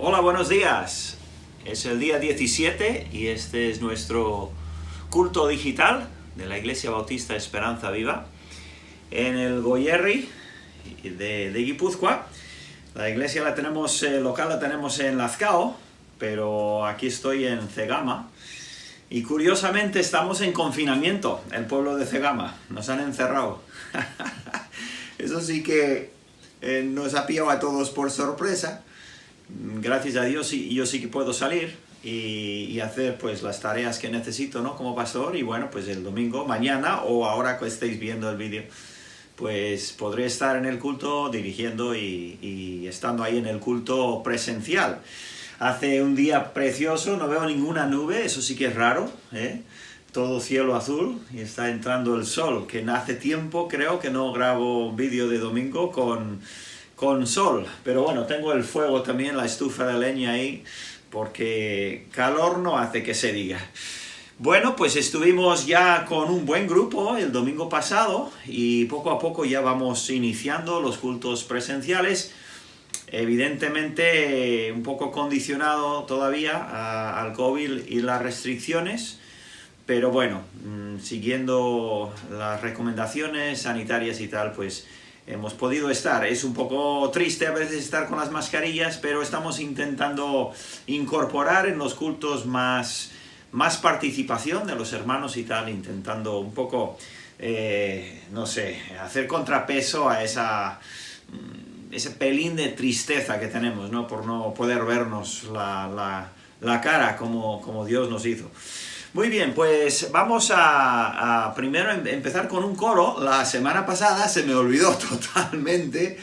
Hola, buenos días. Es el día 17 y este es nuestro culto digital de la Iglesia Bautista Esperanza Viva en el Goierri de Guipúzcoa. La iglesia la tenemos local, la tenemos en Lazcao, pero aquí estoy en Cegama. Y curiosamente estamos en confinamiento, el pueblo de Cegama. Nos han encerrado. Eso sí que nos ha pillado a todos por sorpresa. Gracias a Dios yo sí que puedo salir y hacer pues las tareas que necesito, ¿no? Como pastor. Y bueno, pues el domingo, mañana o ahora que estéis viendo el vídeo, pues podré estar en el culto dirigiendo y estando ahí en el culto presencial. Hace un día precioso, no veo ninguna nube, eso sí que es raro, ¿eh? Todo cielo azul y está entrando el sol, que hace tiempo creo que no grabo vídeo de domingo con sol. Pero bueno, tengo el fuego también, la estufa de leña ahí, porque calor no hace que se diga. Bueno, pues estuvimos ya con un buen grupo el domingo pasado y poco a poco ya vamos iniciando los cultos presenciales. Evidentemente un poco condicionado todavía al COVID y las restricciones, pero bueno, siguiendo las recomendaciones sanitarias y tal, pues hemos podido estar. Es un poco triste a veces estar con las mascarillas, pero estamos intentando incorporar en los cultos más participación de los hermanos y tal, intentando un poco, no sé, hacer contrapeso a ese pelín de tristeza que tenemos, ¿no? Por no poder vernos la cara como Dios nos hizo. Muy bien, pues vamos a primero empezar con un coro. La semana pasada se me olvidó totalmente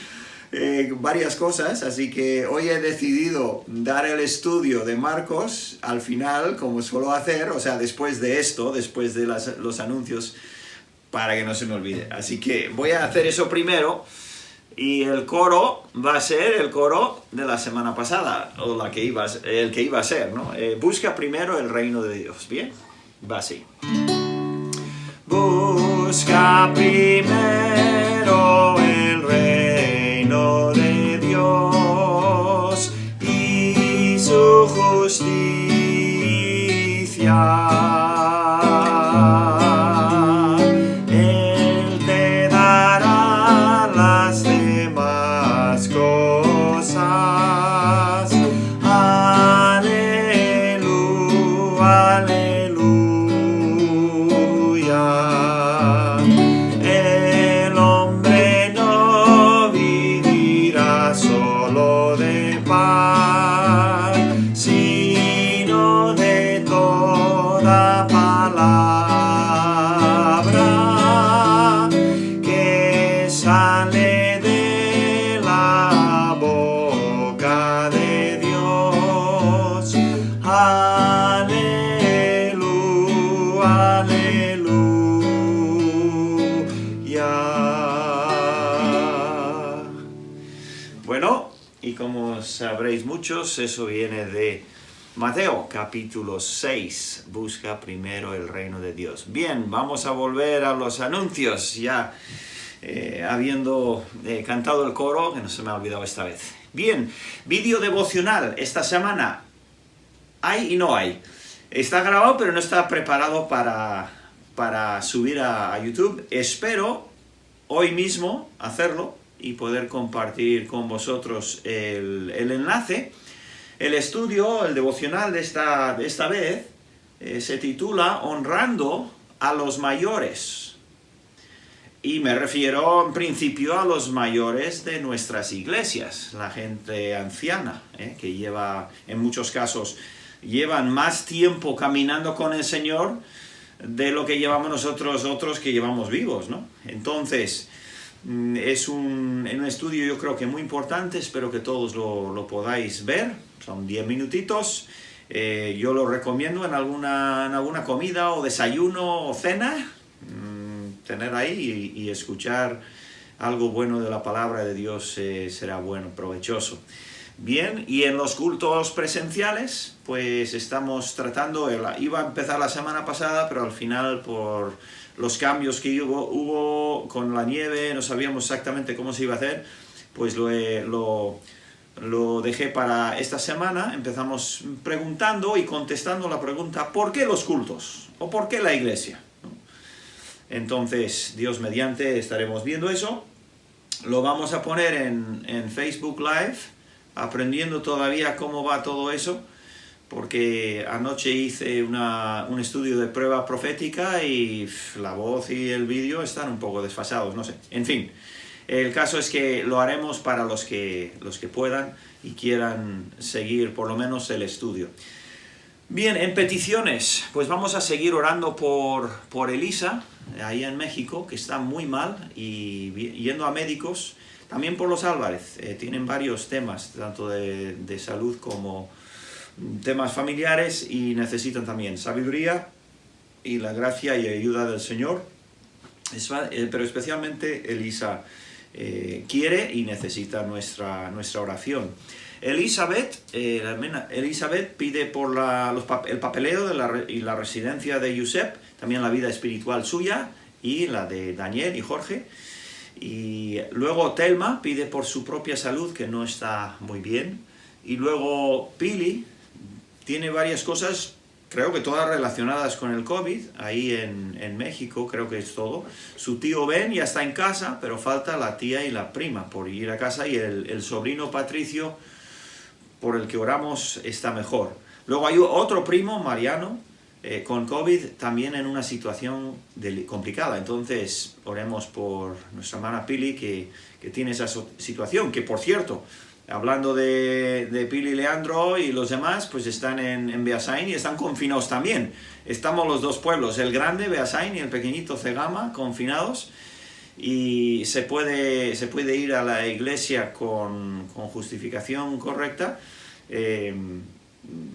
varias cosas, así que hoy he decidido dar el estudio de Marcos al final, como suelo hacer, o sea, después de esto, después de los anuncios, para que no se me olvide. Así que voy a hacer eso primero. Y el coro va a ser el coro de la semana pasada, o el que iba a ser, ¿no? Busca primero el reino de Dios, ¿bien? Va así. Busca primero el reino de Dios y su justicia. Sabréis muchos, eso viene de Mateo capítulo 6, busca primero el reino de Dios. Bien, vamos a volver a los anuncios, ya habiendo cantado el coro, que no se me ha olvidado esta vez. Bien, vídeo devocional, esta semana hay y no hay. Está grabado, pero no está preparado para subir a YouTube. Espero hoy mismo hacerlo y poder compartir con vosotros el enlace. El estudio, el devocional de esta vez, se titula Honrando a los mayores. Y me refiero en principio a los mayores de nuestras iglesias, la gente anciana, que lleva, en muchos casos, llevan más tiempo caminando con el Señor de lo que llevamos nosotros otros que llevamos vivos, ¿no? Entonces, es un estudio yo creo que muy importante, espero que todos lo podáis ver, son 10 minutitos, yo lo recomiendo en alguna comida o desayuno o cena, tener ahí y escuchar algo bueno de la palabra de Dios será bueno, provechoso. Bien, y en los cultos presenciales, pues estamos tratando, iba a empezar la semana pasada, pero al final por los cambios que hubo con la nieve, no sabíamos exactamente cómo se iba a hacer, pues lo lo dejé para esta semana. Empezamos preguntando y contestando la pregunta, ¿por qué los cultos? ¿O por qué la iglesia? Entonces, Dios mediante, estaremos viendo eso. Lo vamos a poner en Facebook Live, aprendiendo todavía cómo va todo eso, porque anoche hice un estudio de prueba profética y la voz y el vídeo están un poco desfasados, no sé. En fin, el caso es que lo haremos para los que puedan y quieran seguir por lo menos el estudio. Bien, en peticiones, pues vamos a seguir orando por Elisa, ahí en México, que está muy mal y yendo a médicos. También por los Álvarez, tienen varios temas, tanto de salud como temas familiares, y necesitan también sabiduría y la gracia y ayuda del Señor. Pero especialmente Elisa quiere y necesita nuestra oración. Elizabeth pide por el papeleo y la residencia de Josep, también la vida espiritual suya y la de Daniel y Jorge. Y luego Telma pide por su propia salud, que no está muy bien. Y luego Pili tiene varias cosas, creo que todas relacionadas con el COVID, ahí en México, creo que es todo. Su tío Ben ya está en casa, pero falta la tía y la prima por ir a casa, y el sobrino Patricio, por el que oramos, está mejor. Luego hay otro primo, Mariano, con COVID, también en una situación complicada. Entonces, oremos por nuestra hermana Pili, que tiene esa situación, que por cierto, hablando de Pili y Leandro y los demás, pues están en Beasain y están confinados también. Estamos los dos pueblos, el grande Beasain y el pequeñito Cegama, confinados. Y se puede ir a la iglesia con justificación correcta,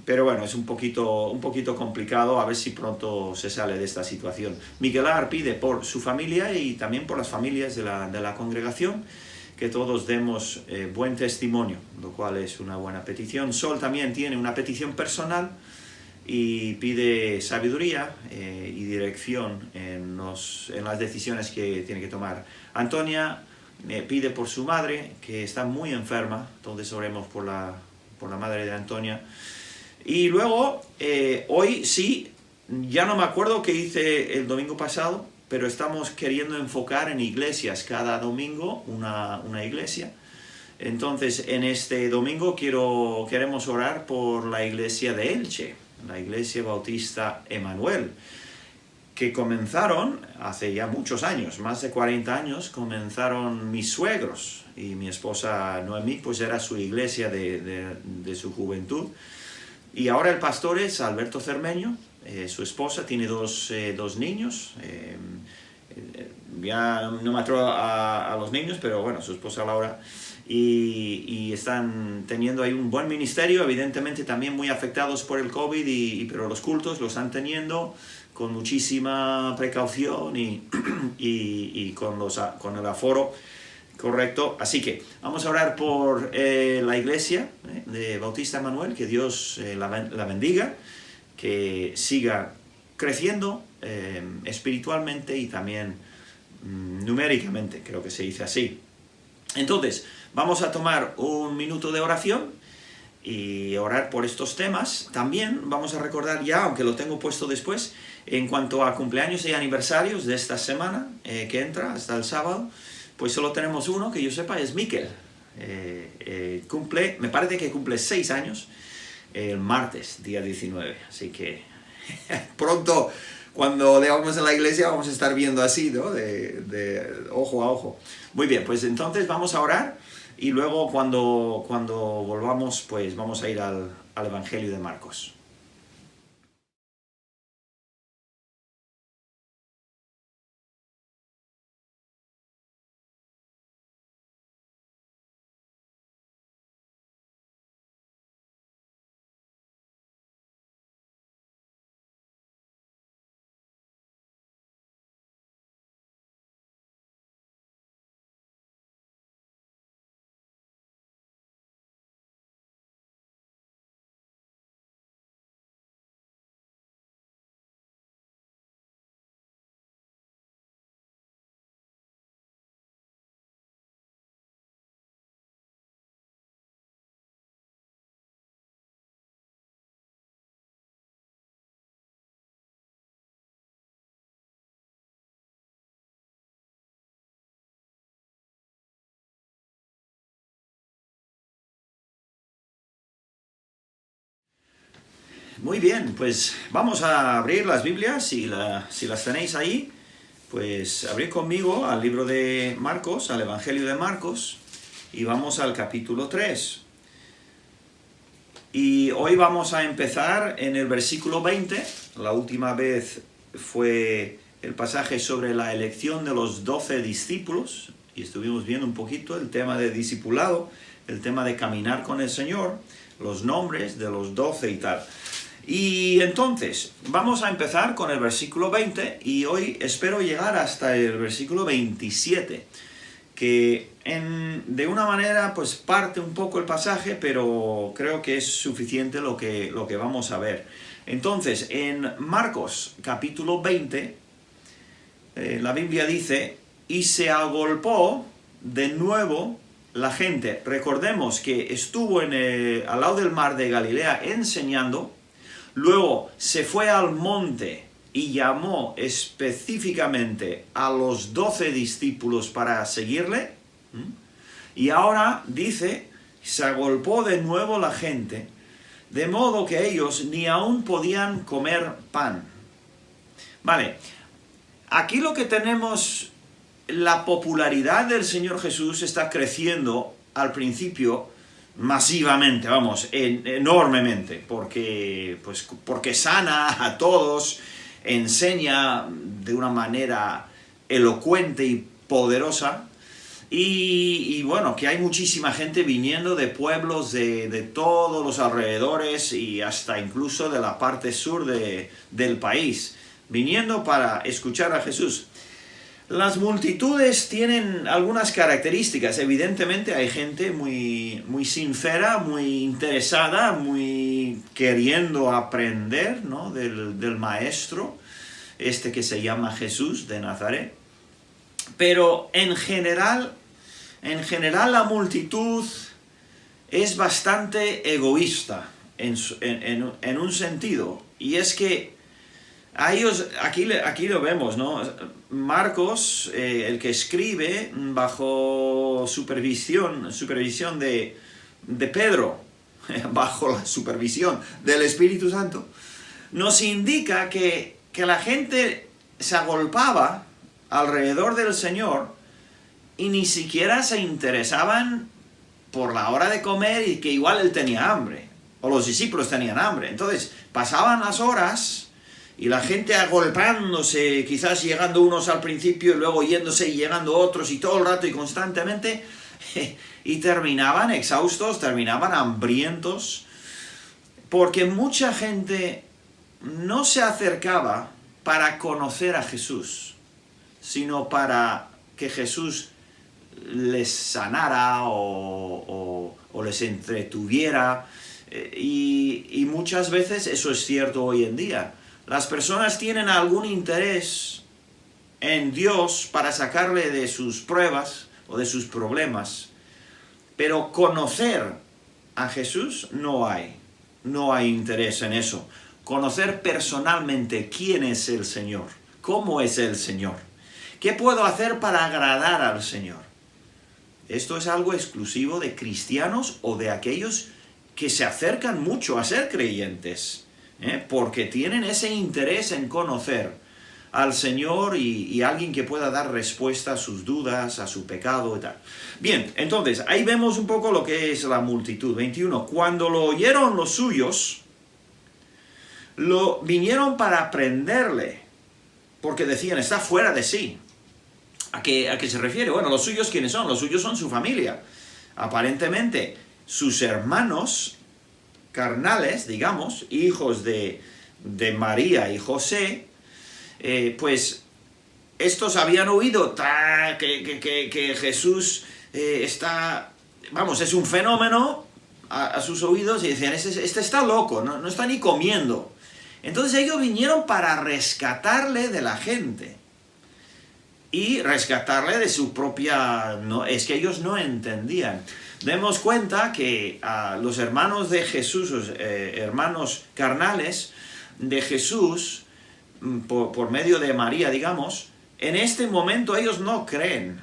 pero bueno, es un poquito complicado. A ver si pronto se sale de esta situación. Miguel Ar pide por su familia y también por las familias de la congregación, que todos demos buen testimonio, lo cual es una buena petición. Sol también tiene una petición personal y pide sabiduría y dirección en las decisiones que tiene que tomar. Antonia pide por su madre, que está muy enferma, entonces oremos por la madre de Antonia. Y luego, hoy sí, ya no me acuerdo qué hice el domingo pasado, pero estamos queriendo enfocar en iglesias, cada domingo una iglesia. Entonces, en este domingo queremos orar por la iglesia de Elche, la iglesia bautista Emanuel, que comenzaron hace ya muchos años, más de 40 años, comenzaron mis suegros, y mi esposa Noemí, pues era su iglesia de su juventud. Y ahora el pastor es Alberto Cermeño, su esposa tiene dos niños, ya no me atrevo a los niños, pero bueno, su esposa Laura, y están teniendo ahí un buen ministerio, evidentemente también muy afectados por el COVID, pero los cultos los están teniendo con muchísima precaución y con el aforo correcto. Así que vamos a orar por la iglesia de Bautista Manuel, que Dios la bendiga, que siga creciendo espiritualmente y también numéricamente, creo que se dice así. Entonces, vamos a tomar un minuto de oración y orar por estos temas. También vamos a recordar ya, aunque lo tengo puesto después, en cuanto a cumpleaños y aniversarios de esta semana que entra, hasta el sábado, pues solo tenemos uno, que yo sepa, es Miquel. Me parece que cumple 6 años el martes, día 19, así que pronto, cuando le vamos a la iglesia, vamos a estar viendo así, ¿no? De ojo a ojo. Muy bien, pues entonces vamos a orar, y luego cuando volvamos, pues vamos a ir al Evangelio de Marcos. Muy bien, pues vamos a abrir las Biblias, si las tenéis ahí, pues abrid conmigo al libro de Marcos, al Evangelio de Marcos, y vamos al capítulo 3. Y hoy vamos a empezar en el versículo 20, la última vez fue el pasaje sobre la elección de los 12 discípulos, y estuvimos viendo un poquito el tema de discipulado, el tema de caminar con el Señor, los nombres de los 12 y tal. Y entonces, vamos a empezar con el versículo 20 y hoy espero llegar hasta el versículo 27, que de una manera pues parte un poco el pasaje, pero creo que es suficiente lo que vamos a ver. Entonces, en Marcos capítulo 20, la Biblia dice, y se agolpó de nuevo la gente. Recordemos que estuvo al lado del mar de Galilea enseñando. Luego se fue al monte y llamó específicamente a los 12 discípulos para seguirle. Y ahora dice, se agolpó de nuevo la gente, de modo que ellos ni aún podían comer pan. Vale, aquí lo que tenemos, la popularidad del Señor Jesús está creciendo al principio, masivamente, enormemente, porque sana a todos, enseña de una manera elocuente y poderosa, y bueno, que hay muchísima gente viniendo de pueblos de todos los alrededores y hasta incluso de la parte sur del país, viniendo para escuchar a Jesús. Las multitudes tienen algunas características. Evidentemente hay gente muy sincera, muy interesada, muy queriendo aprender, ¿no? del maestro, que se llama Jesús de Nazaret. Pero en general la multitud es bastante egoísta en un sentido. Y es que a ellos, aquí lo vemos, ¿no? Marcos, el que escribe bajo supervisión de Pedro, bajo la supervisión del Espíritu Santo, nos indica que la gente se agolpaba alrededor del Señor y ni siquiera se interesaban por la hora de comer y que igual él tenía hambre, o los discípulos tenían hambre. Entonces, pasaban las horas y la gente agolpándose, quizás llegando unos al principio y luego yéndose y llegando otros y todo el rato y constantemente, y terminaban exhaustos, terminaban hambrientos, porque mucha gente no se acercaba para conocer a Jesús, sino para que Jesús les sanara o les entretuviera, y muchas veces eso es cierto hoy en día. Las personas tienen algún interés en Dios para sacarle de sus pruebas o de sus problemas, pero conocer a Jesús no hay interés en eso. Conocer personalmente quién es el Señor, cómo es el Señor, qué puedo hacer para agradar al Señor. Esto es algo exclusivo de cristianos o de aquellos que se acercan mucho a ser creyentes, porque tienen ese interés en conocer al Señor y alguien que pueda dar respuesta a sus dudas, a su pecado y tal. Bien, entonces, ahí vemos un poco lo que es la multitud. 21. Cuando lo oyeron los suyos, vinieron para prenderle, porque decían, está fuera de sí. ¿A qué se refiere? Bueno, los suyos, ¿quiénes son? Los suyos son su familia. Aparentemente, sus hermanos carnales, digamos, hijos de María y José, pues estos habían oído que Jesús es un fenómeno a sus oídos y decían, este está loco, no está ni comiendo. Entonces ellos vinieron para rescatarle de la gente y rescatarle de su propia... es que ellos no entendían. Demos cuenta que los hermanos de Jesús, hermanos carnales de Jesús, por medio de María, digamos, en este momento ellos no creen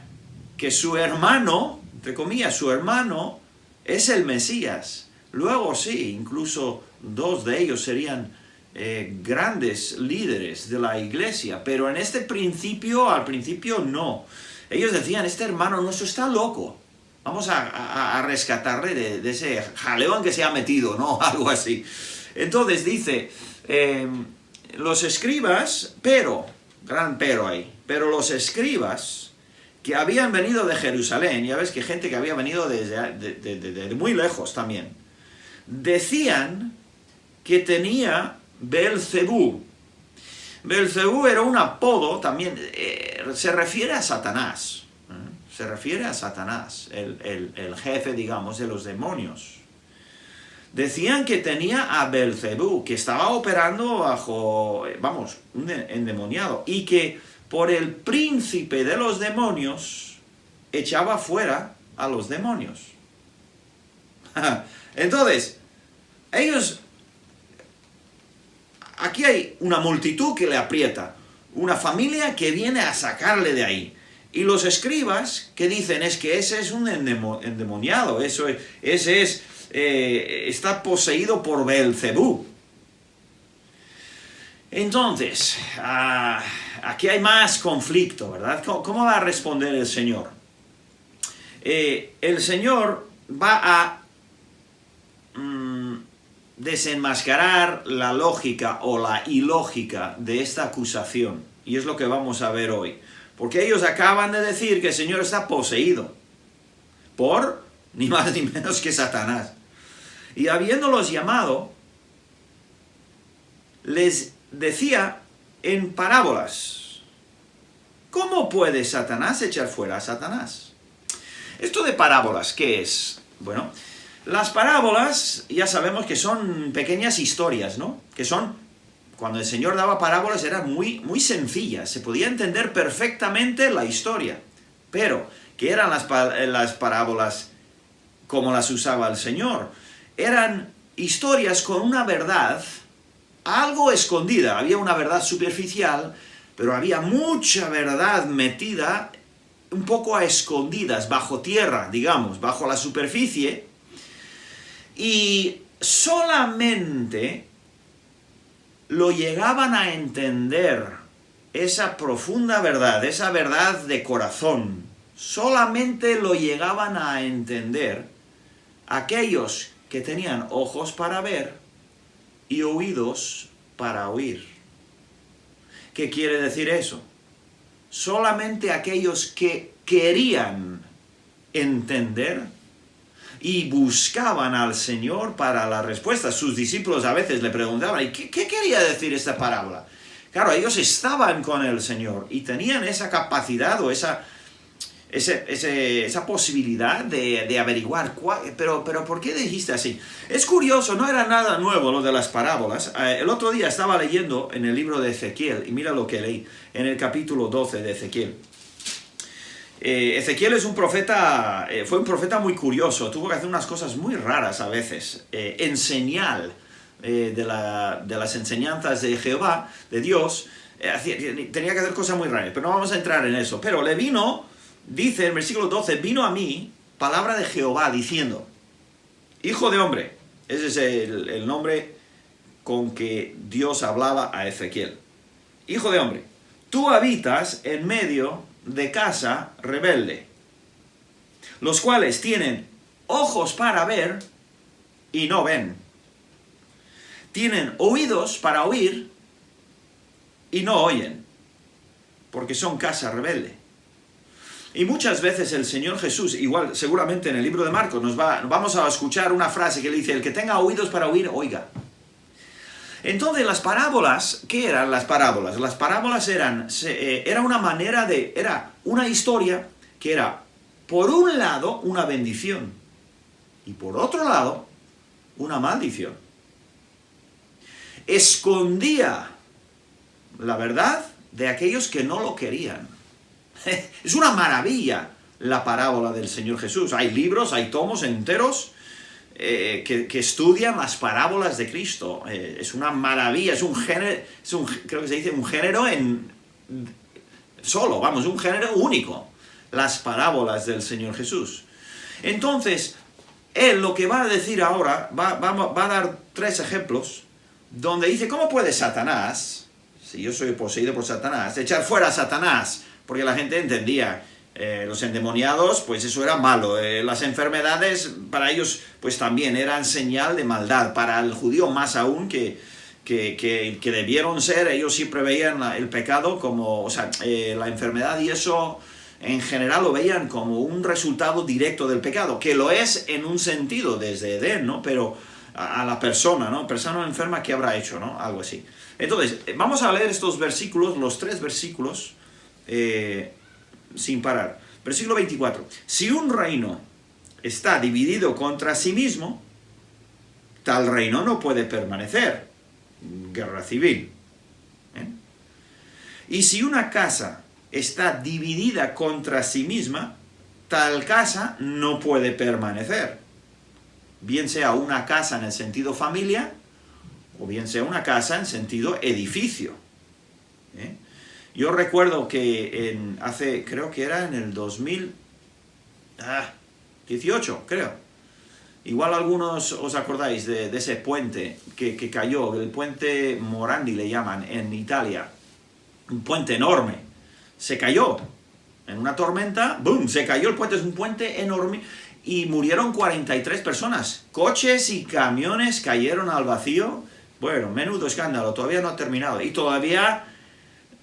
que su hermano, entre comillas, su hermano es el Mesías. Luego sí, incluso 2 de ellos serían grandes líderes de la iglesia, pero en este principio, al principio no. Ellos decían, este hermano nuestro está loco, vamos a rescatarle de ese jaleo en que se ha metido, ¿no? Algo así. Entonces dice, los escribas, gran pero ahí, pero los escribas que habían venido de Jerusalén, ya ves que gente que había venido de muy lejos también, decían que tenía Beelzebú. Beelzebú era un apodo también, se refiere a Satanás. Se refiere a Satanás, el jefe, digamos, de los demonios. Decían que tenía a Beelzebú, que estaba operando bajo, un endemoniado, y que por el príncipe de los demonios echaba fuera a los demonios. Entonces, ellos... Aquí hay una multitud que le aprieta, una familia que viene a sacarle de ahí. Y los escribas que dicen es que ese es un endemoniado, está poseído por Beelzebú. Entonces, aquí hay más conflicto, ¿verdad? ¿Cómo va a responder el Señor? El Señor va a desenmascarar la lógica o la ilógica de esta acusación. Y es lo que vamos a ver hoy. Porque ellos acaban de decir que el Señor está poseído por ni más ni menos que Satanás. Y habiéndolos llamado, les decía en parábolas, ¿cómo puede Satanás echar fuera a Satanás? Esto de parábolas, ¿qué es? Bueno, las parábolas ya sabemos que son pequeñas historias, ¿no? Que son, cuando el Señor daba parábolas eran muy sencillas, se podía entender perfectamente la historia. Pero, ¿qué eran las parábolas como las usaba el Señor? Eran historias con una verdad algo escondida. Había una verdad superficial, pero había mucha verdad metida un poco a escondidas, bajo tierra, digamos, bajo la superficie. Y solamente lo llegaban a entender, esa profunda verdad, esa verdad de corazón, solamente lo llegaban a entender aquellos que tenían ojos para ver y oídos para oír. ¿Qué quiere decir eso? Solamente aquellos que querían entender y buscaban al Señor para la respuesta. Sus discípulos a veces le preguntaban, ¿y qué quería decir esta parábola? Claro, ellos estaban con el Señor y tenían esa capacidad o esa posibilidad de averiguar, pero ¿por qué dijiste así? Es curioso, no era nada nuevo lo de las parábolas. El otro día estaba leyendo en el libro de Ezequiel, y mira lo que leí, en el capítulo 12 de Ezequiel. Ezequiel es un profeta, fue un profeta muy curioso, tuvo que hacer unas cosas muy raras a veces, en señal de las enseñanzas de Jehová, de Dios, tenía que hacer cosas muy raras, pero no vamos a entrar en eso. Pero le vino, dice en versículo 12, vino a mí palabra de Jehová diciendo, hijo de hombre, ese es el nombre con que Dios hablaba a Ezequiel, hijo de hombre, tú habitas en medio de casa rebelde, los cuales tienen ojos para ver y no ven, tienen oídos para oír y no oyen, porque son casa rebelde. Y muchas veces el Señor Jesús, igual seguramente en el libro de Marcos, vamos a escuchar una frase que le dice, el que tenga oídos para oír, oiga. Entonces las parábolas, ¿qué eran las parábolas? Las parábolas era una manera era una historia que era, por un lado, una bendición, y por otro lado, una maldición. Escondía la verdad de aquellos que no lo querían. Es una maravilla la parábola del Señor Jesús. Hay libros, hay tomos enteros que estudian las parábolas de Cristo. Es una maravilla, es un género, creo que se dice un género un género único, las parábolas del Señor Jesús. Entonces, él lo que va a decir ahora, va a dar 3 ejemplos, donde dice, ¿cómo puede Satanás, si yo soy poseído por Satanás, echar fuera a Satanás? Porque la gente entendía, los endemoniados, pues eso era malo. Las enfermedades, para ellos, pues también eran señal de maldad. Para el judío más aún, que debieron ser, ellos siempre veían el pecado como, o sea, la enfermedad y eso en general lo veían como un resultado directo del pecado, que lo es en un sentido desde Edén, ¿no? Pero a la persona, ¿no? Persona enferma, ¿qué habrá hecho, no? Algo así. Entonces, vamos a leer estos versículos, los 3 versículos, sin parar. Versículo 24. Si un reino está dividido contra sí mismo, tal reino no puede permanecer. Guerra civil. Y si una casa está dividida contra sí misma, tal casa no puede permanecer. Bien sea una casa en el sentido familia, o bien sea una casa en sentido edificio. Yo recuerdo que creo que era en el 2018, creo. Igual algunos os acordáis de ese puente que cayó, el puente Morandi le llaman, en Italia. Un puente enorme. Se cayó. En una tormenta, ¡boom!, se cayó el puente. Es un puente enorme. Y murieron 43 personas. Coches y camiones cayeron al vacío. Bueno, menudo escándalo. Todavía no ha terminado. Y todavía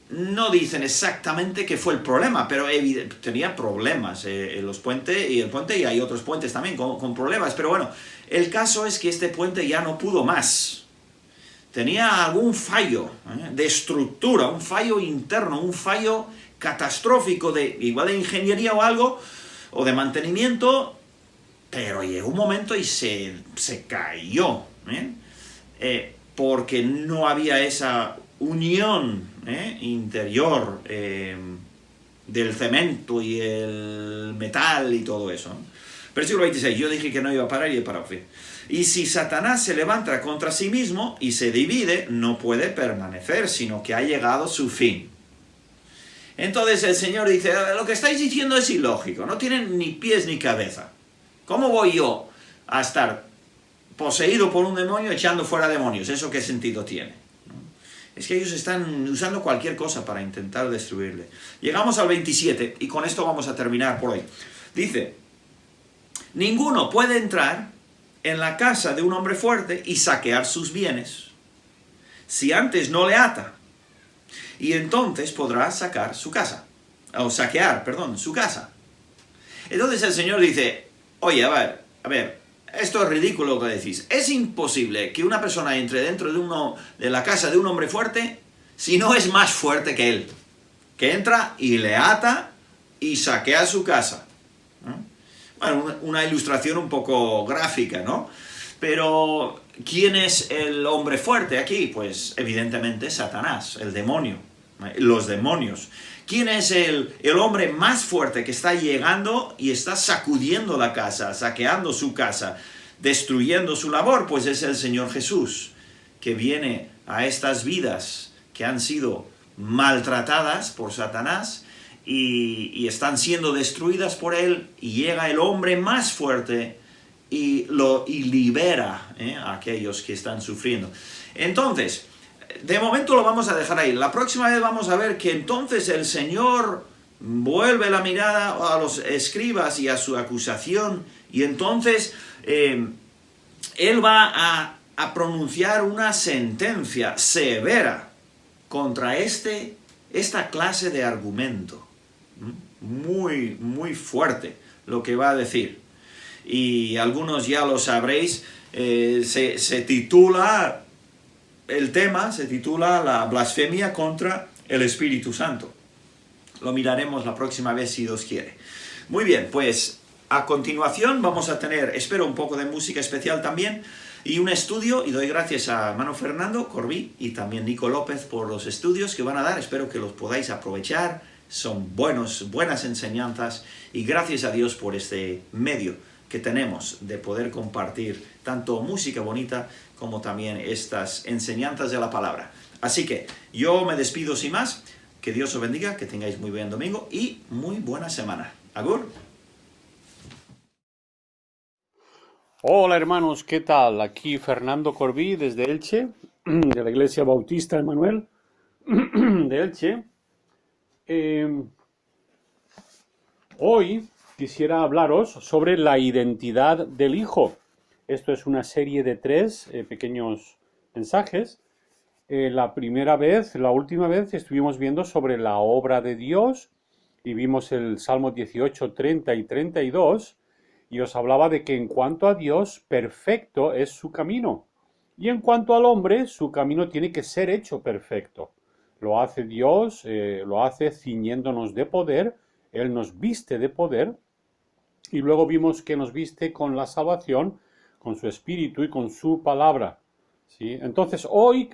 no dicen exactamente qué fue el problema, pero tenía problemas en los puentes, y hay otros puentes también con problemas. Pero bueno, el caso es que este puente ya no pudo más. Tenía algún fallo de estructura, un fallo interno, un fallo catastrófico, igual de ingeniería o algo, o de mantenimiento, pero llegó un momento y se cayó, porque no había esa unión interior del cemento y el metal y todo eso. Versículo 26, yo dije que no iba a parar y he parado. Y si Satanás se levanta contra sí mismo y se divide, no puede permanecer, sino que ha llegado su fin. Entonces el Señor dice, lo que estáis diciendo es ilógico, no tienen ni pies ni cabeza. ¿Cómo voy yo a estar poseído por un demonio echando fuera demonios? ¿Eso qué sentido tiene? Es que ellos están usando cualquier cosa para intentar destruirle. Llegamos al 27 y con esto vamos a terminar por hoy. Dice, ninguno puede entrar en la casa de un hombre fuerte y saquear sus bienes si antes no le ata. Y entonces podrá saquear su casa. Entonces el Señor dice, oye, a ver, esto es ridículo lo que decís. Es imposible que una persona entre dentro de la casa de un hombre fuerte si no es más fuerte que él. Que entra y le ata y saquea su casa. Bueno, una ilustración un poco gráfica, ¿no? Pero, ¿quién es el hombre fuerte aquí? Pues, evidentemente, Satanás, el demonio, los demonios. ¿Quién es el hombre más fuerte que está llegando y está sacudiendo la casa, saqueando su casa, destruyendo su labor? Pues es el Señor Jesús, que viene a estas vidas que han sido maltratadas por Satanás y están siendo destruidas por él, y llega el hombre más fuerte y libera a aquellos que están sufriendo. Entonces, de momento lo vamos a dejar ahí. La próxima vez vamos a ver que entonces el Señor vuelve la mirada a los escribas y a su acusación, y entonces Él va a pronunciar una sentencia severa contra esta clase de argumento. Muy, muy fuerte lo que va a decir. Y algunos ya lo sabréis, se titula... El tema se titula La blasfemia contra el Espíritu Santo. Lo miraremos la próxima vez si Dios quiere. Muy bien, pues a continuación vamos a tener, espero, un poco de música especial también y un estudio, y doy gracias a hermano Fernando Corbí y también Nico López por los estudios que van a dar. Espero que los podáis aprovechar. Son buenas enseñanzas, y gracias a Dios por este medio que tenemos de poder compartir tanto música bonita como también estas enseñanzas de la palabra. Así que yo me despido sin más. Que Dios os bendiga, que tengáis muy buen domingo y muy buena semana. Agur. Hola hermanos, ¿qué tal? Aquí Fernando Corbí desde Elche, de la Iglesia Bautista Emanuel de Elche. Eh, Hoy quisiera hablaros sobre la identidad del Hijo. Esto es una serie de tres pequeños mensajes. La última vez estuvimos viendo sobre la obra de Dios y vimos el Salmo 18, 30 y 32 y os hablaba de que en cuanto a Dios, perfecto es su camino y en cuanto al hombre, su camino tiene que ser hecho perfecto. Lo hace Dios, lo hace ciñéndonos de poder, Él nos viste de poder y luego vimos que nos viste con la salvación, con su espíritu y con su palabra. ¿Sí? Entonces hoy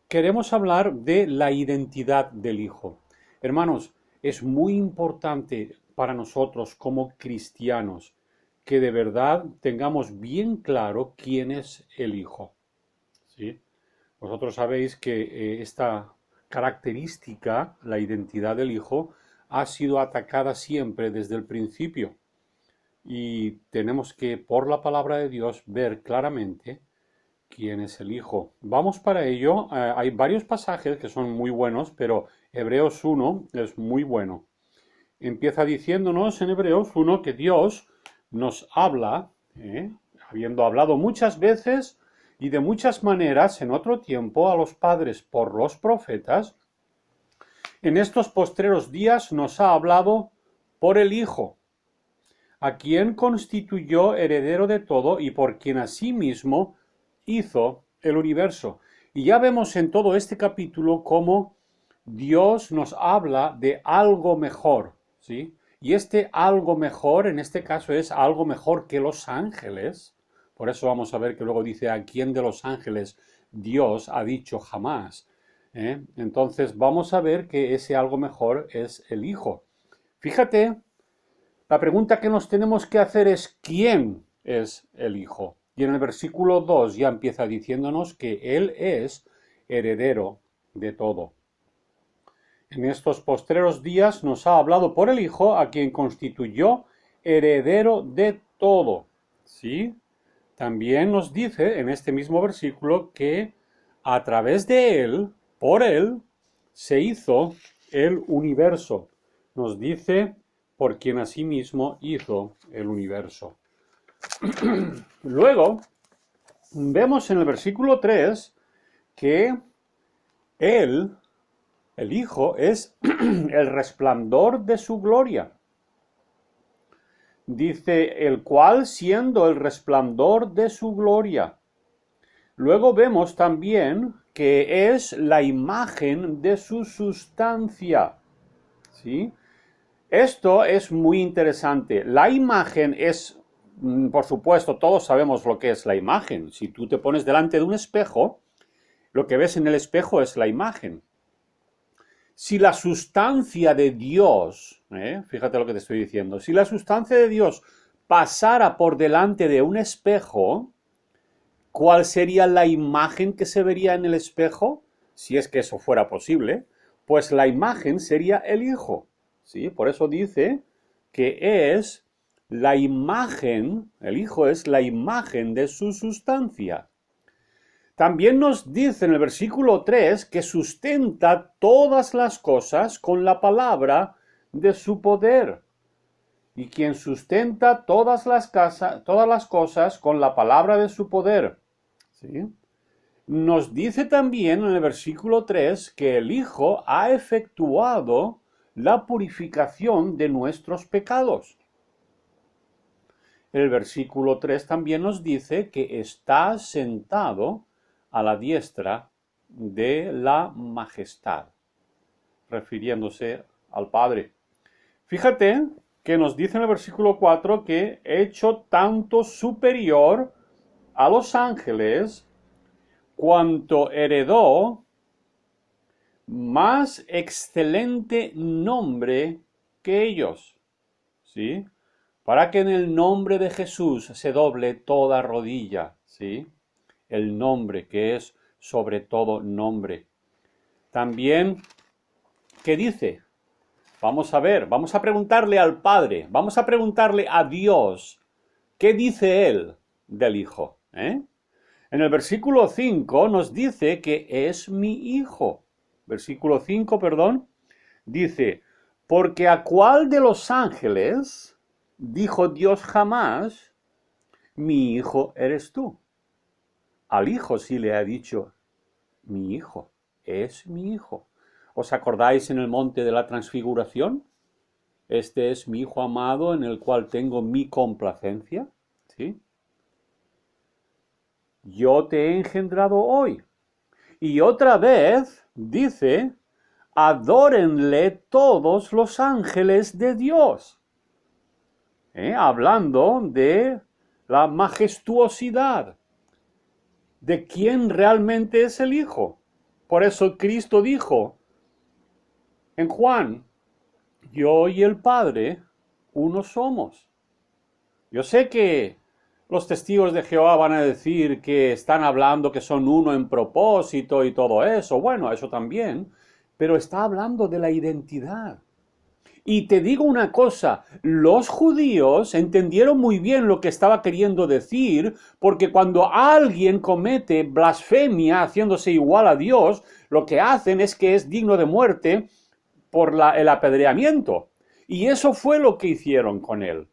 queremos hablar de la identidad del Hijo. Hermanos, es muy importante para nosotros como cristianos que de verdad tengamos bien claro quién es el Hijo. ¿Sí? Vosotros sabéis que esta característica, la identidad del Hijo, ha sido atacada siempre desde el principio. Y tenemos que, por la palabra de Dios, ver claramente quién es el Hijo. Vamos para ello. Hay varios pasajes que son muy buenos, pero Hebreos 1 es muy bueno. Empieza diciéndonos en Hebreos 1 que Dios nos habla, habiendo hablado muchas veces y de muchas maneras en otro tiempo a los padres por los profetas, en estos postreros días nos ha hablado por el Hijo, a quien constituyó heredero de todo y por quien asimismo hizo el universo. Y ya vemos en todo este capítulo cómo Dios nos habla de algo mejor, ¿sí? Y este algo mejor, en este caso, es algo mejor que los ángeles. Por eso vamos a ver que luego dice a quién de los ángeles Dios ha dicho jamás. Entonces vamos a ver que ese algo mejor es el Hijo. Fíjate, la pregunta que nos tenemos que hacer es ¿quién es el Hijo? Y en el versículo 2 ya empieza diciéndonos que Él es heredero de todo. En estos postreros días nos ha hablado por el Hijo, a quien constituyó heredero de todo. ¿Sí? También nos dice en este mismo versículo que a través de Él, por Él, se hizo el universo. Nos dice por quien asimismo hizo el universo. Luego, vemos en el versículo 3 que Él, el Hijo, es el resplandor de su gloria. Dice, el cual siendo el resplandor de su gloria. Luego vemos también que es la imagen de su sustancia. ¿Sí? Esto es muy interesante. La imagen es, por supuesto, todos sabemos lo que es la imagen. Si tú te pones delante de un espejo, lo que ves en el espejo es la imagen. Si la sustancia de Dios, fíjate lo que te estoy diciendo, si la sustancia de Dios pasara por delante de un espejo, ¿cuál sería la imagen que se vería en el espejo? Si es que eso fuera posible, pues la imagen sería el Hijo. ¿Sí? Por eso dice que es la imagen, el Hijo es la imagen de su sustancia. También nos dice en el versículo 3 que sustenta todas las cosas con la palabra de su poder. Y quien sustenta todas las cosas con la palabra de su poder. ¿Sí? Nos dice también en el versículo 3 que el Hijo ha efectuado la purificación de nuestros pecados. El versículo 3 también nos dice que está sentado a la diestra de la majestad, refiriéndose al Padre. Fíjate que nos dice en el versículo 4 que hecho tanto superior a los ángeles cuanto heredó más excelente nombre que ellos. ¿Sí? Para que en el nombre de Jesús se doble toda rodilla. ¿Sí? El nombre que es sobre todo nombre. También, ¿qué dice? Vamos a ver, vamos a preguntarle al Padre, vamos a preguntarle a Dios, ¿qué dice Él? del Hijo. En el versículo 5 nos dice que es mi Hijo. Versículo 5, perdón, dice, porque a cuál de los ángeles dijo Dios jamás, mi Hijo eres tú. Al Hijo sí le ha dicho, mi Hijo, es mi Hijo. ¿Os acordáis en el monte de la transfiguración? Este es mi Hijo amado en el cual tengo mi complacencia. ¿Sí? Yo te he engendrado hoy. Y otra vez dice, adórenle todos los ángeles de Dios. Hablando de la majestuosidad, de quién realmente es el Hijo. Por eso Cristo dijo en Juan, yo y el Padre, uno somos. Yo sé que los testigos de Jehová van a decir que están hablando que son uno en propósito y todo eso. Bueno, eso también. Pero está hablando de la identidad. Y te digo una cosa, los judíos entendieron muy bien lo que estaba queriendo decir, porque cuando alguien comete blasfemia haciéndose igual a Dios, lo que hacen es que es digno de muerte por el apedreamiento. Y eso fue lo que hicieron con él.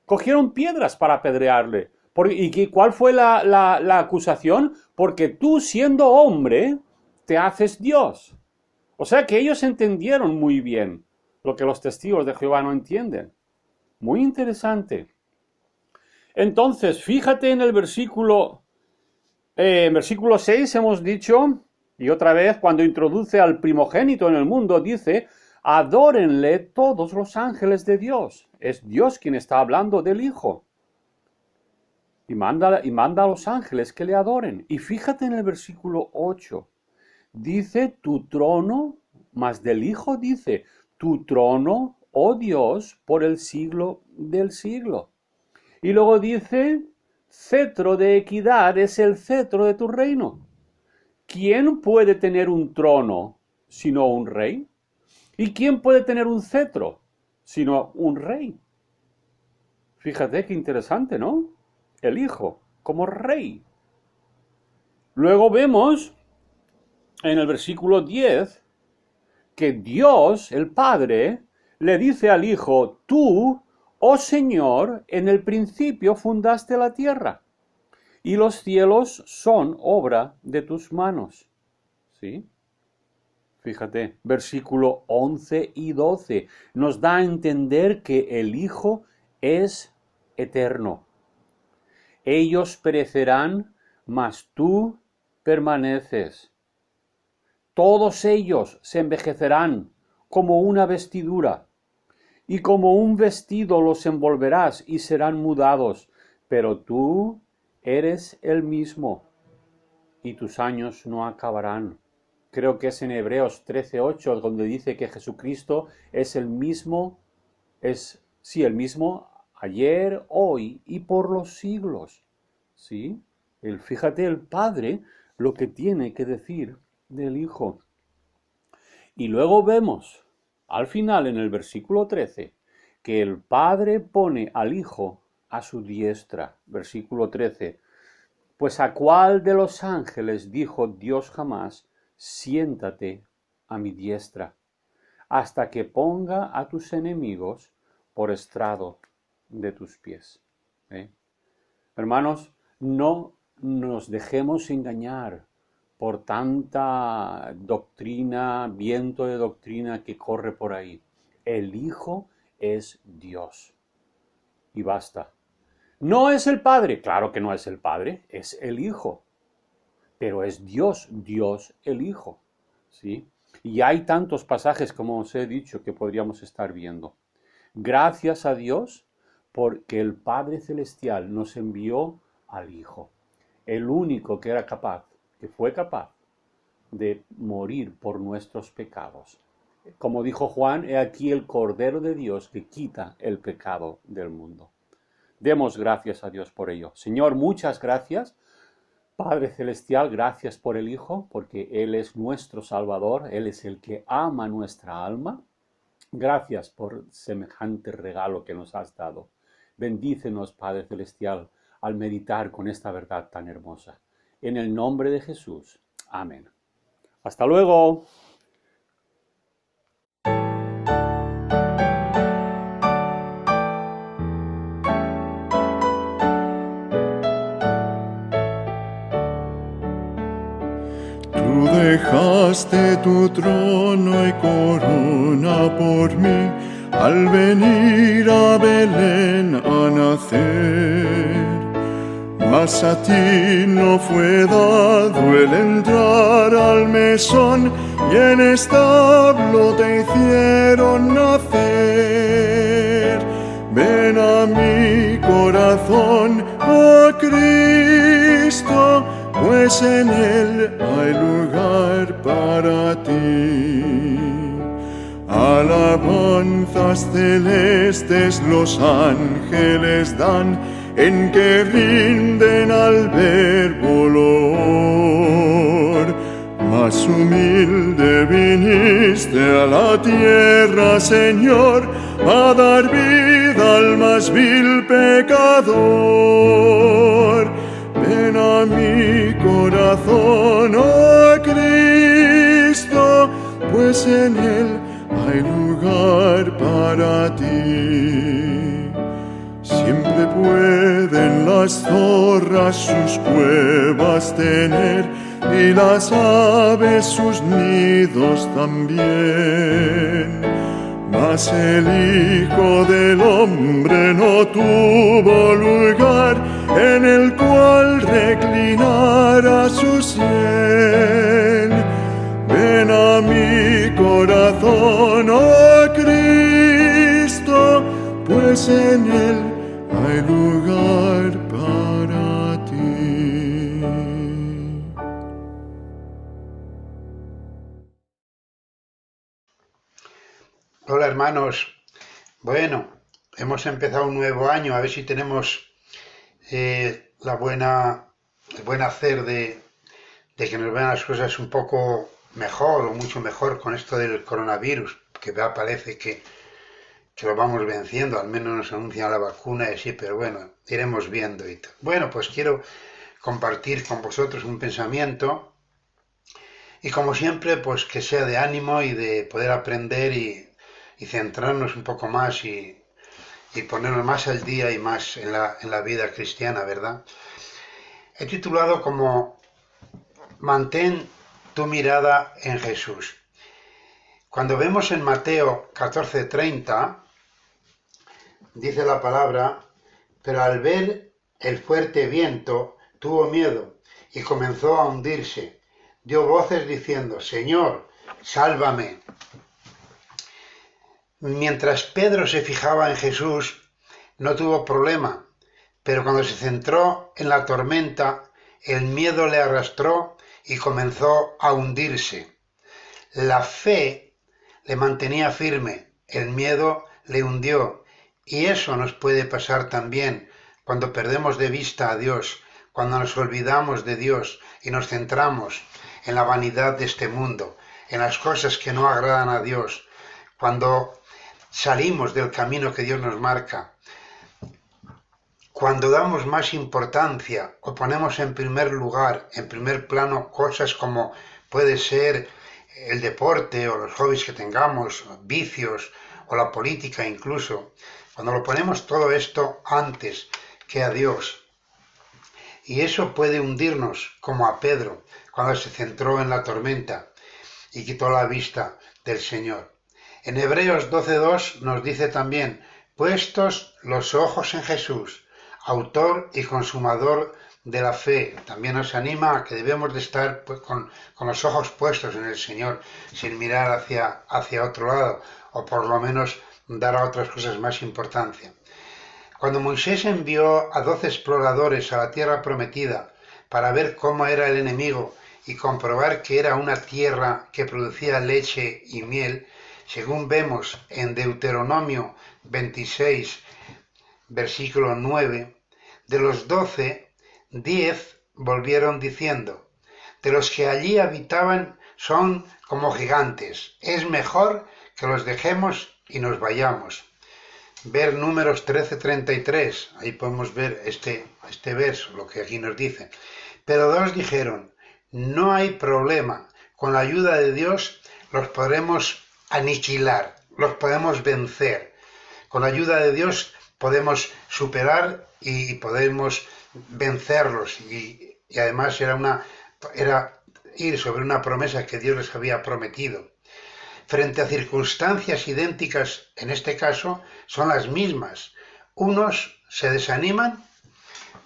Cogieron piedras para apedrearle. ¿Y cuál fue la acusación? Porque tú, siendo hombre, te haces Dios. O sea que ellos entendieron muy bien lo que los testigos de Jehová no entienden. Muy interesante. Entonces, fíjate en el versículo 6 hemos dicho, y otra vez cuando introduce al primogénito en el mundo, dice, adórenle todos los ángeles de Dios. Es Dios quien está hablando del Hijo. Y manda a los ángeles que le adoren. Y fíjate en el versículo 8. Dice, tu trono, mas del Hijo dice, tu trono, oh Dios, por el siglo del siglo. Y luego dice, cetro de equidad es el cetro de tu reino. ¿Quién puede tener un trono sino un rey? ¿Y quién puede tener un cetro sino un rey? Fíjate qué interesante, ¿no? El Hijo como rey. Luego vemos en el versículo 10 que Dios, el Padre, le dice al Hijo, tú, oh Señor, en el principio fundaste la tierra, y los cielos son obra de tus manos. ¿Sí? Fíjate, versículo 11 y 12 nos da a entender que el Hijo es eterno. Ellos perecerán, mas tú permaneces. Todos ellos se envejecerán como una vestidura, y como un vestido los envolverás y serán mudados, pero tú eres el mismo, y tus años no acabarán. Creo que es en Hebreos 13:8 donde dice que Jesucristo es el mismo, el mismo ayer, hoy y por los siglos. ¿Sí? Fíjate el Padre lo que tiene que decir del Hijo. Y luego vemos al final en el versículo 13 que el Padre pone al Hijo a su diestra. Versículo 13. Pues a cuál de los ángeles dijo Dios jamás, siéntate a mi diestra, hasta que ponga a tus enemigos por estrado de tus pies. Hermanos, no nos dejemos engañar por tanta doctrina, viento de doctrina que corre por ahí. El Hijo es Dios. Y basta. ¿No es el Padre? Claro que no es el Padre, es el Hijo. Pero es Dios, Dios el Hijo. ¿Sí? Y hay tantos pasajes, como os he dicho, que podríamos estar viendo. Gracias a Dios porque el Padre Celestial nos envió al Hijo. El único que era capaz, que fue capaz de morir por nuestros pecados. Como dijo Juan, he aquí el Cordero de Dios que quita el pecado del mundo. Demos gracias a Dios por ello. Señor, muchas gracias. Padre Celestial, gracias por el Hijo, porque Él es nuestro Salvador, Él es el que ama nuestra alma. Gracias por semejante regalo que nos has dado. Bendícenos, Padre Celestial, al meditar con esta verdad tan hermosa. En el nombre de Jesús. Amén. Hasta luego. Tú dejaste tu trono y corona por mí al venir a Belén a nacer. Mas a ti no fue dado el entrar al mesón y en establo te hicieron nacer. Ven a mi corazón, oh Cristo, pues en él hay lugar para ti. Alabanzas celestes los ángeles dan, en que rinden al verbo olor. Más humilde viniste a la tierra, Señor, a dar vida al más vil pecador. Ven a mi corazón, oh Cristo, pues en él hay lugar para ti. Siempre pueden las zorras sus cuevas tener y las aves sus nidos también. Mas el Hijo del Hombre no tuvo lugar en el cual reclinara su sien. Ven a mi corazón, oh Cristo, pues en él hay lugar para ti. Hola hermanos, bueno, hemos empezado un nuevo año, a ver si tenemos el buen hacer de que nos vean las cosas un poco mejor o mucho mejor con esto del coronavirus, que ya parece que lo vamos venciendo, al menos nos anuncian la vacuna y así, pero bueno, iremos viendo y todo. Bueno, pues quiero compartir con vosotros un pensamiento y como siempre, pues que sea de ánimo y de poder aprender y centrarnos un poco más y ponernos más al día y más en la vida cristiana, ¿verdad? He titulado como Mantén tu mirada en Jesús. Cuando vemos en Mateo 14:30, dice la palabra, pero al ver el fuerte viento tuvo miedo y comenzó a hundirse. Dio voces diciendo, Señor, sálvame. Mientras Pedro se fijaba en Jesús, no tuvo problema, pero cuando se centró en la tormenta, el miedo le arrastró y comenzó a hundirse. La fe le mantenía firme, el miedo le hundió. Y eso nos puede pasar también cuando perdemos de vista a Dios, cuando nos olvidamos de Dios y nos centramos en la vanidad de este mundo, en las cosas que no agradan a Dios, cuando salimos del camino que Dios nos marca, cuando damos más importancia o ponemos en primer lugar, en primer plano, cosas como puede ser el deporte o los hobbies que tengamos, vicios o la política incluso, cuando lo ponemos todo esto antes que a Dios. Y eso puede hundirnos, como a Pedro, cuando se centró en la tormenta y quitó la vista del Señor. En Hebreos 12:2 nos dice también, puestos los ojos en Jesús, autor y consumador de la fe. También nos anima a que debemos de estar con los ojos puestos en el Señor, sin mirar hacia otro lado, o por lo menos dar a otras cosas más importancia. Cuando Moisés envió a 12 exploradores a la tierra prometida para ver cómo era el enemigo y comprobar que era una tierra que producía leche y miel, según vemos en Deuteronomio 26, versículo 9, de los 12, 10 volvieron diciendo, de los que allí habitaban son como gigantes, es mejor que los dejemos y nos vayamos. ver Números 13:33, ahí podemos ver este verso, lo que aquí nos dice. Pero dos dijeron, no hay problema, con la ayuda de Dios los podremos aniquilar, los podemos vencer. Con la ayuda de Dios podemos superar y podemos vencerlos. Y además era ir sobre una promesa que Dios les había prometido. Frente a circunstancias idénticas, en este caso, son las mismas. Unos se desaniman,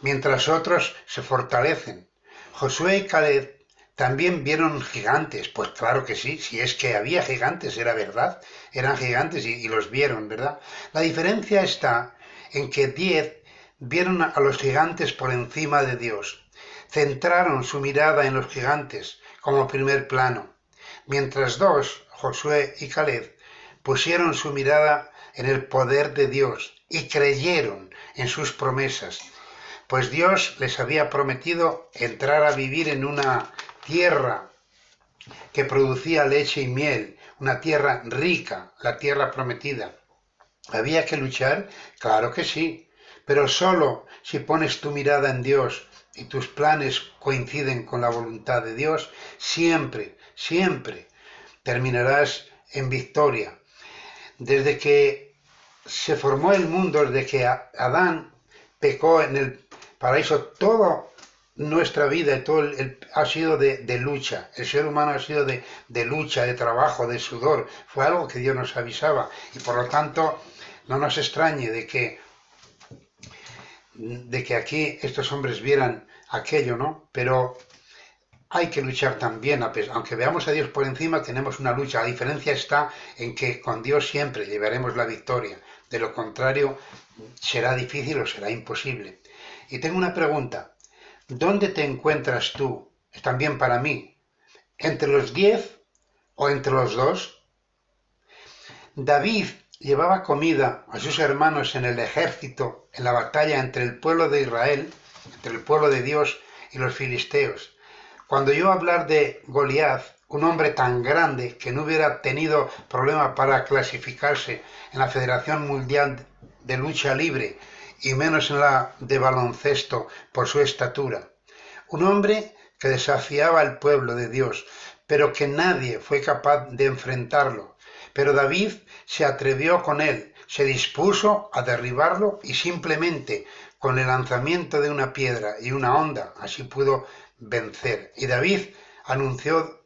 mientras otros se fortalecen. Josué y Caleb también vieron gigantes. Pues claro que sí, si es que había gigantes, era verdad. Eran gigantes y los vieron, ¿verdad? La diferencia está en que 10 vieron a los gigantes por encima de Dios. Centraron su mirada en los gigantes como primer plano, mientras 2, Josué y Caleb, pusieron su mirada en el poder de Dios y creyeron en sus promesas, pues Dios les había prometido entrar a vivir en una tierra que producía leche y miel, una tierra rica, la tierra prometida. ¿Había que luchar? Claro que sí, pero solo si pones tu mirada en Dios y tus planes coinciden con la voluntad de Dios, siempre, siempre terminarás en victoria. Desde que se formó el mundo, desde que Adán pecó en el paraíso, toda nuestra vida ha sido de lucha. El ser humano ha sido de lucha, de trabajo, de sudor. Fue algo que Dios nos avisaba y por lo tanto no nos extrañe de que aquí estos hombres vieran aquello, ¿no? Pero hay que luchar también, aunque veamos a Dios por encima, tenemos una lucha. La diferencia está en que con Dios siempre llevaremos la victoria. De lo contrario, será difícil o será imposible. Y tengo una pregunta. ¿Dónde te encuentras tú? Es también para mí. ¿Entre los 10 o entre los 2? David llevaba comida a sus hermanos en el ejército, en la batalla entre el pueblo de Israel, entre el pueblo de Dios y los filisteos. Cuando yo hablar de Goliat, un hombre tan grande que no hubiera tenido problema para clasificarse en la Federación Mundial de Lucha Libre y menos en la de baloncesto por su estatura. Un hombre que desafiaba al pueblo de Dios, pero que nadie fue capaz de enfrentarlo. Pero David se atrevió con él, se dispuso a derribarlo y simplemente con el lanzamiento de una piedra y una honda, así pudo vencer. Y David anunció,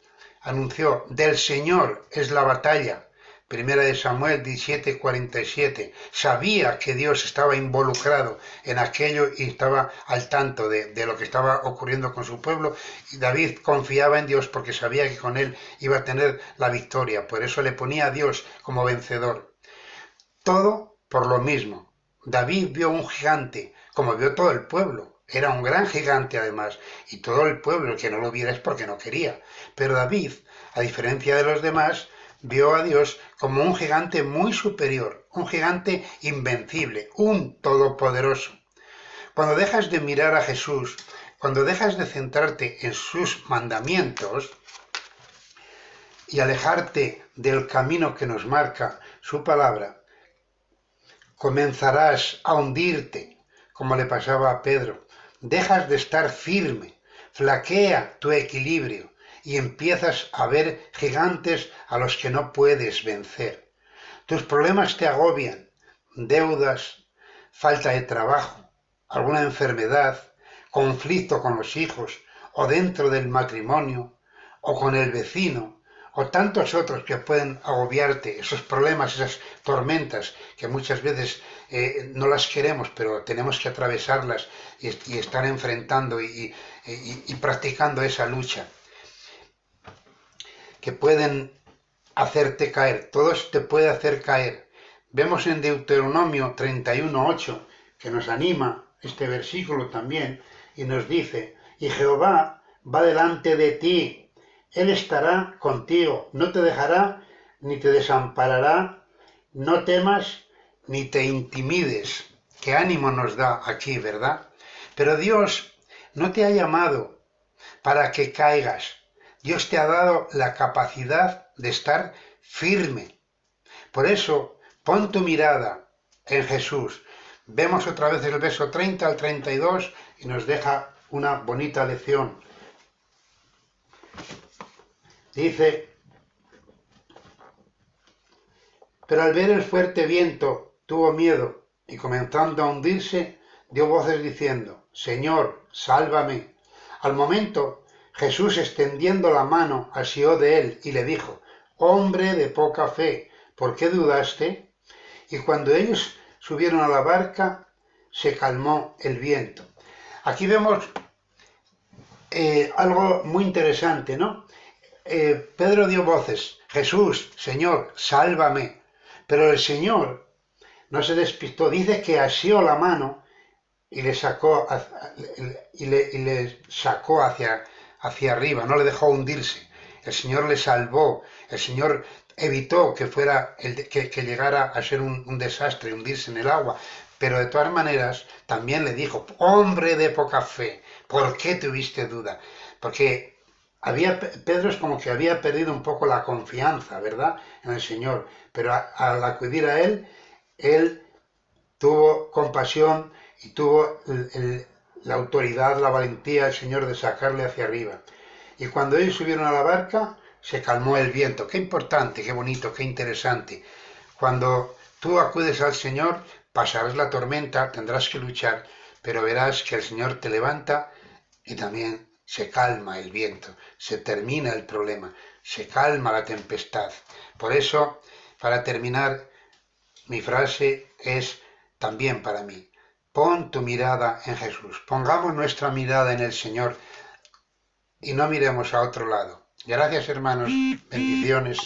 del Señor es la batalla. Primera de Samuel 17:47. Sabía que Dios estaba involucrado en aquello y estaba al tanto de lo que estaba ocurriendo con su pueblo. Y David confiaba en Dios porque sabía que con él iba a tener la victoria. Por eso le ponía a Dios como vencedor. Todo por lo mismo. David vio un gigante, como vio todo el pueblo. Era un gran gigante además, y todo el pueblo, el que no lo viera es porque no quería. Pero David, a diferencia de los demás, vio a Dios como un gigante muy superior, un gigante invencible, un todopoderoso. Cuando dejas de mirar a Jesús, cuando dejas de centrarte en sus mandamientos y alejarte del camino que nos marca su palabra, comenzarás a hundirte, como le pasaba a Pedro. Dejas de estar firme, flaquea tu equilibrio y empiezas a ver gigantes a los que no puedes vencer. Tus problemas te agobian, deudas, falta de trabajo, alguna enfermedad, conflicto con los hijos o dentro del matrimonio o con el vecino o tantos otros que pueden agobiarte, esos problemas, esas tormentas que muchas veces no las queremos, pero tenemos que atravesarlas y estar enfrentando y practicando esa lucha, que pueden hacerte caer, todo eso te puede hacer caer. Vemos en Deuteronomio 31:8, que nos anima este versículo también, y nos dice, y Jehová va delante de ti, Él estará contigo, no te dejará ni te desamparará, no temas ni te intimides. Qué ánimo nos da aquí, ¿verdad? Pero Dios no te ha llamado para que caigas. Dios te ha dado la capacidad de estar firme. Por eso, pon tu mirada en Jesús. Vemos otra vez el verso 30 al 32 y nos deja una bonita lección. Dice: pero al ver el fuerte viento tuvo miedo y comenzando a hundirse dio voces diciendo: Señor, sálvame. Al momento Jesús, extendiendo la mano, asió de él y le dijo: hombre de poca fe, ¿por qué dudaste? Y cuando ellos subieron a la barca, se calmó el viento. Aquí vemos algo muy interesante, ¿no? Pedro dio voces: Jesús, Señor, sálvame. Pero el Señor no se despistó. Dice que asió la mano y le sacó hacia arriba, no le dejó hundirse. El Señor le salvó. El Señor evitó que que llegara a ser un desastre, hundirse en el agua. Pero de todas maneras también le dijo: hombre de poca fe, ¿por qué tuviste duda? Porque Pedro es como que había perdido un poco la confianza, ¿verdad?, en el Señor. Pero al acudir a él tuvo compasión y tuvo la autoridad, la valentía del Señor de sacarle hacia arriba. Y cuando ellos subieron a la barca, se calmó el viento. Qué importante, qué bonito, qué interesante. Cuando tú acudes al Señor, pasarás la tormenta, tendrás que luchar, pero verás que el Señor te levanta y también se calma el viento, se termina el problema, se calma la tempestad. Por eso, para terminar, mi frase es también para mí: pon tu mirada en Jesús. Pongamos nuestra mirada en el Señor y no miremos a otro lado. Gracias, hermanos. Bendiciones.